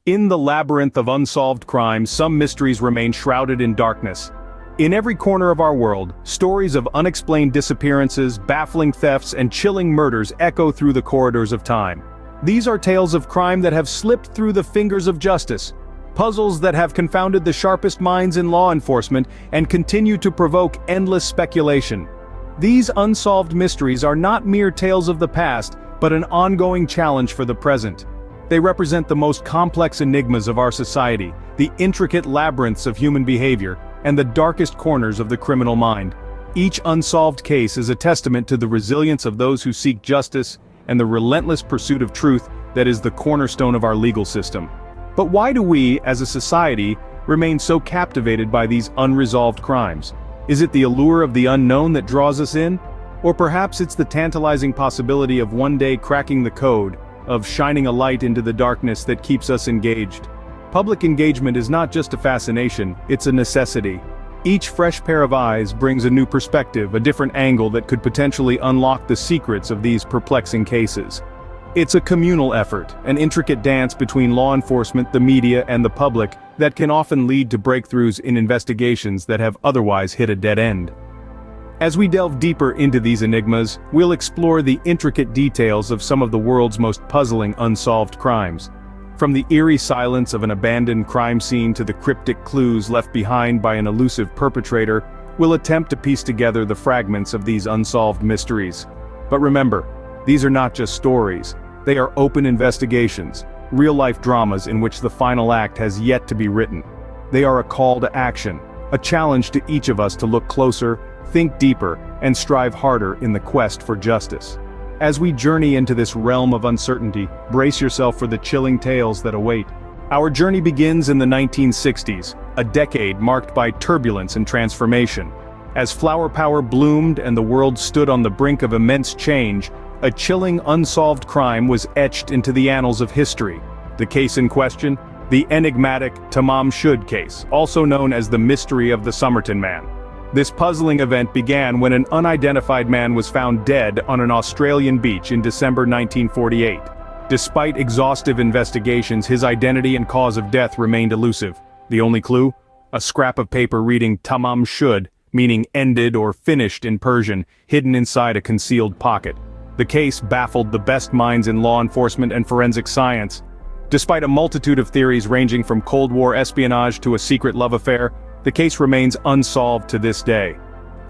In the labyrinth of unsolved crimes, some mysteries remain shrouded in darkness. In every corner of our world, stories of unexplained disappearances, baffling thefts, and chilling murders echo through the corridors of time. These are tales of crime that have slipped through the fingers of justice, puzzles that have confounded the sharpest minds in law enforcement and continue to provoke endless speculation. These unsolved mysteries are not mere tales of the past, but an ongoing challenge for the present. They represent the most complex enigmas of our society, the intricate labyrinths of human behavior, and the darkest corners of the criminal mind. Each unsolved case is a testament to the resilience of those who seek justice and the relentless pursuit of truth that is the cornerstone of our legal system. But why do we, as a society, remain so captivated by these unresolved crimes? Is it the allure of the unknown that draws us in? Or perhaps it's the tantalizing possibility of one day cracking the code, of shining a light into the darkness that keeps us engaged? Public engagement is not just a fascination, it's a necessity. Each fresh pair of eyes brings a new perspective, a different angle that could potentially unlock the secrets of these perplexing cases. It's a communal effort, an intricate dance between law enforcement, the media, and the public that can often lead to breakthroughs in investigations that have otherwise hit a dead end. As we delve deeper into these enigmas, we'll explore the intricate details of some of the world's most puzzling unsolved crimes. From the eerie silence of an abandoned crime scene to the cryptic clues left behind by an elusive perpetrator, we'll attempt to piece together the fragments of these unsolved mysteries. But remember, these are not just stories. They are open investigations, real-life dramas in which the final act has yet to be written. They are a call to action, a challenge to each of us to look closer, think deeper, and strive harder in the quest for justice. As we journey into this realm of uncertainty, brace yourself for the chilling tales that await. Our journey begins in the 1960s, a decade marked by turbulence and transformation. As flower power bloomed and the world stood on the brink of immense change, a chilling unsolved crime was etched into the annals of history. The case in question? The enigmatic Tamam Shud case, also known as the mystery of the Somerton Man. This puzzling event began when an unidentified man was found dead on an Australian beach in December 1948. Despite exhaustive investigations, his identity and cause of death remained elusive. The only clue? A scrap of paper reading Tamam Shud, meaning ended or finished in Persian, hidden inside a concealed pocket. The case baffled the best minds in law enforcement and forensic science. Despite a multitude of theories ranging from Cold War espionage to a secret love affair, the case remains unsolved to this day.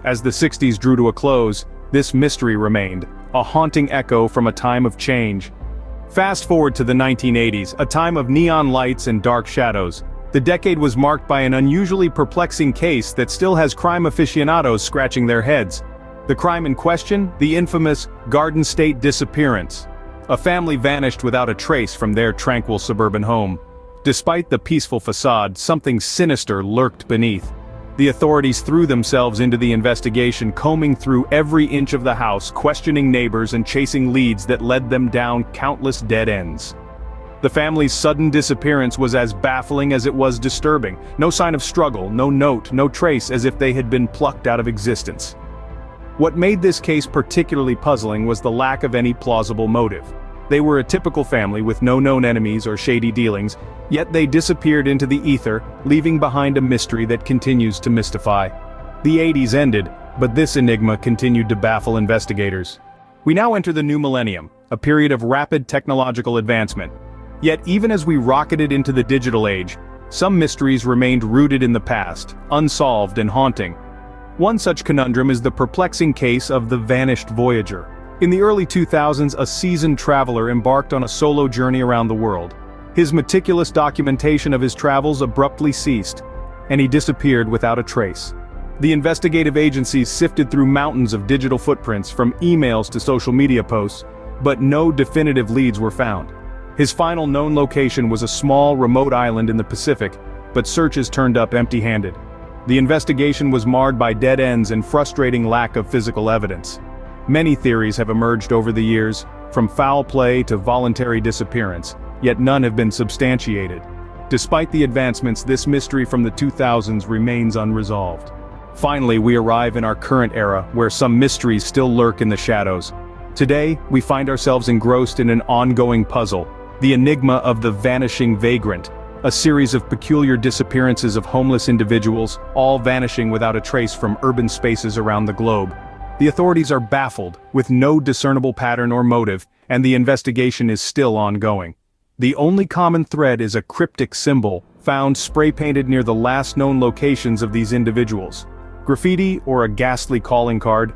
As the 60s drew to a close, this mystery remained, a haunting echo from a time of change. Fast forward to the 1980s, a time of neon lights and dark shadows. The decade was marked by an unusually perplexing case that still has crime aficionados scratching their heads. The crime in question? The infamous Garden State disappearance. A family vanished without a trace from their tranquil suburban home. Despite the peaceful facade, something sinister lurked beneath. The authorities threw themselves into the investigation, combing through every inch of the house, questioning neighbors and chasing leads that led them down countless dead ends. The family's sudden disappearance was as baffling as it was disturbing. No sign of struggle, no note, no trace, as if they had been plucked out of existence. What made this case particularly puzzling was the lack of any plausible motive. They were a typical family with no known enemies or shady dealings, yet they disappeared into the ether, leaving behind a mystery that continues to mystify. The 80s ended, but this enigma continued to baffle investigators. We now enter the new millennium, a period of rapid technological advancement. Yet even as we rocketed into the digital age, some mysteries remained rooted in the past, unsolved and haunting. One such conundrum is the perplexing case of the vanished Voyager. In the early 2000s, a seasoned traveler embarked on a solo journey around the world. His meticulous documentation of his travels abruptly ceased, and he disappeared without a trace. The investigative agencies sifted through mountains of digital footprints, from emails to social media posts, but no definitive leads were found. His final known location was a small, remote island in the Pacific, but searches turned up empty-handed. The investigation was marred by dead ends and frustrating lack of physical evidence. Many theories have emerged over the years, from foul play to voluntary disappearance, yet none have been substantiated. Despite the advancements, this mystery from the 2000s remains unresolved. Finally, we arrive in our current era, where some mysteries still lurk in the shadows. Today, we find ourselves engrossed in an ongoing puzzle, The enigma of the vanishing vagrant, a series of peculiar disappearances of homeless individuals, all vanishing without a trace from urban spaces around the globe. The authorities are baffled, with no discernible pattern or motive, and the investigation is still ongoing. The only common thread is a cryptic symbol, found spray-painted near the last known locations of these individuals. Graffiti or a ghastly calling card?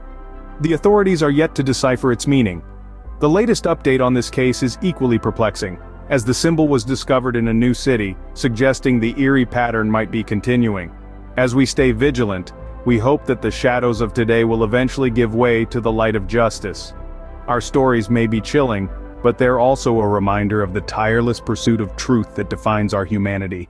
The authorities are yet to decipher its meaning. The latest update on this case is equally perplexing, as the symbol was discovered in a new city, suggesting the eerie pattern might be continuing. As we stay vigilant, we hope that the shadows of today will eventually give way to the light of justice. Our stories may be chilling, but they're also a reminder of the tireless pursuit of truth that defines our humanity.